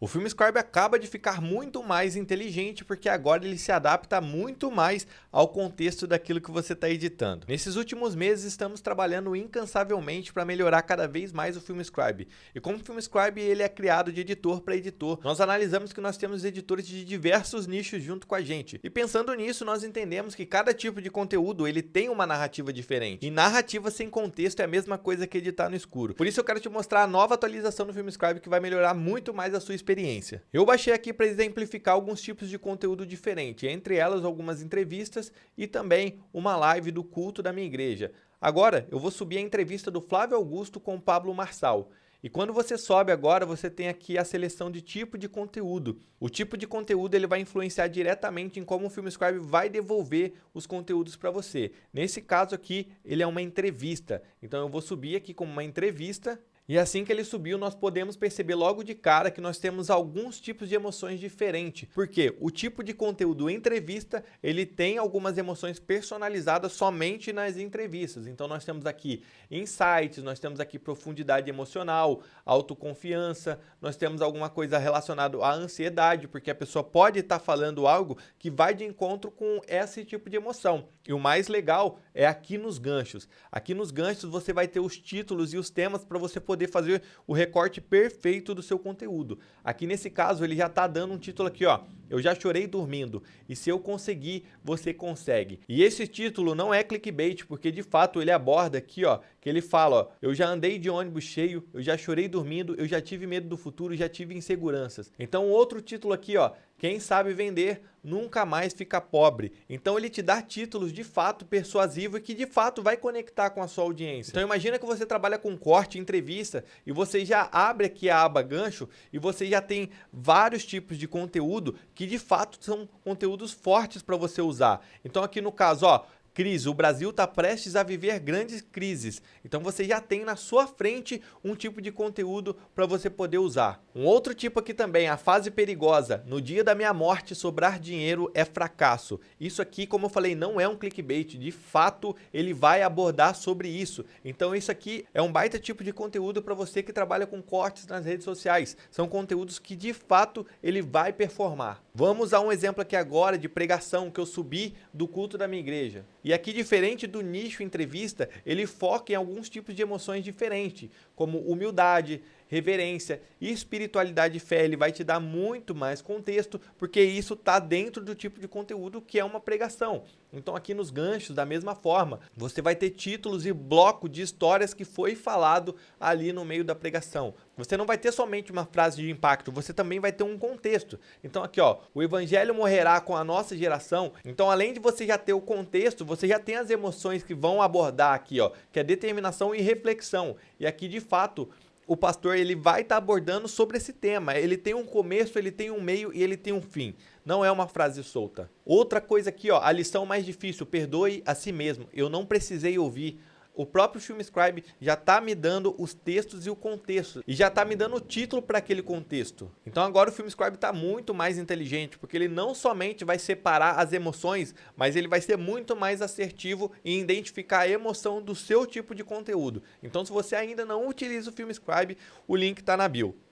O FilmScribe acaba de ficar muito mais inteligente porque agora ele se adapta muito mais ao contexto daquilo que você está editando. Nesses últimos meses estamos trabalhando incansavelmente para melhorar cada vez mais o FilmScribe. E como o FilmScribe ele é criado de editor para editor, nós analisamos que nós temos editores de diversos nichos junto com a gente. E pensando nisso, nós entendemos que cada tipo de conteúdo ele tem uma narrativa diferente. E narrativa sem contexto é a mesma coisa que editar no escuro. Por isso eu quero te mostrar a nova atualização do FilmScribe que vai melhorar muito mais a sua experiência. Eu baixei aqui para exemplificar alguns tipos de conteúdo diferente, entre elas algumas entrevistas e também uma live do culto da minha igreja. Agora eu vou subir a entrevista do Flávio Augusto com o Pablo Marçal. E quando você sobe agora, você tem aqui a seleção de tipo de conteúdo. O tipo de conteúdo ele vai influenciar diretamente em como o FilmScribe vai devolver os conteúdos para você. Nesse caso aqui, ele é uma entrevista. Então eu vou subir aqui como uma entrevista. E assim que ele subiu, nós podemos perceber logo de cara que nós temos alguns tipos de emoções diferentes. Porque o tipo de conteúdo entrevista, ele tem algumas emoções personalizadas somente nas entrevistas. Então nós temos aqui insights, nós temos aqui profundidade emocional, autoconfiança, nós temos alguma coisa relacionada à ansiedade, porque a pessoa pode estar falando algo que vai de encontro com esse tipo de emoção. E o mais legal é aqui nos ganchos. Aqui nos ganchos você vai ter os títulos e os temas para você poder fazer o recorte perfeito do seu conteúdo. Aqui nesse caso ele já está dando um título aqui, ó. Eu já chorei dormindo. E se eu conseguir, você consegue. E esse título não é clickbait, porque de fato ele aborda aqui, ó, que ele fala, ó, eu já andei de ônibus cheio, eu já chorei dormindo, eu já tive medo do futuro, já tive inseguranças. Então outro título aqui, ó, quem sabe vender nunca mais fica pobre. Então ele te dá títulos de fato persuasivos e que de fato vai conectar com a sua audiência. Então imagina que você trabalha com corte, entrevista e você já abre aqui a aba gancho e você já tem vários tipos de conteúdo que de fato são conteúdos fortes para você usar. Então aqui no caso, ó, crise, o Brasil está prestes a viver grandes crises. Então você já tem na sua frente um tipo de conteúdo para você poder usar. Um outro tipo aqui também, a fase perigosa. No dia da minha morte, sobrar dinheiro é fracasso. Isso aqui, como eu falei, não é um clickbait. De fato, ele vai abordar sobre isso. Então isso aqui é um baita tipo de conteúdo para você que trabalha com cortes nas redes sociais. São conteúdos que de fato ele vai performar. Vamos a um exemplo aqui agora de pregação que eu subi do culto da minha igreja. E aqui, diferente do nicho entrevista, ele foca em alguns tipos de emoções diferentes, como humildade, reverência e espiritualidade e fé. Ele vai te dar muito mais contexto, porque isso está dentro do tipo de conteúdo que é uma pregação. Então aqui nos ganchos, da mesma forma, você vai ter títulos e bloco de histórias que foi falado ali no meio da pregação. Você não vai ter somente uma frase de impacto, você também vai ter um contexto. Então aqui, ó, o evangelho morrerá com a nossa geração. Então além de você já ter o contexto, você já tem as emoções que vão abordar aqui, ó, que é determinação e reflexão. E aqui de fato o pastor ele vai estar abordando sobre esse tema. Ele tem um começo, ele tem um meio e ele tem um fim. Não é uma frase solta. Outra coisa aqui, ó, a lição mais difícil, perdoe a si mesmo. Eu não precisei ouvir. O próprio FilmScribe já está me dando os textos e o contexto. E já está me dando o título para aquele contexto. Então agora o FilmScribe está muito mais inteligente, porque ele não somente vai separar as emoções, mas ele vai ser muito mais assertivo em identificar a emoção do seu tipo de conteúdo. Então se você ainda não utiliza o FilmScribe, o link está na bio.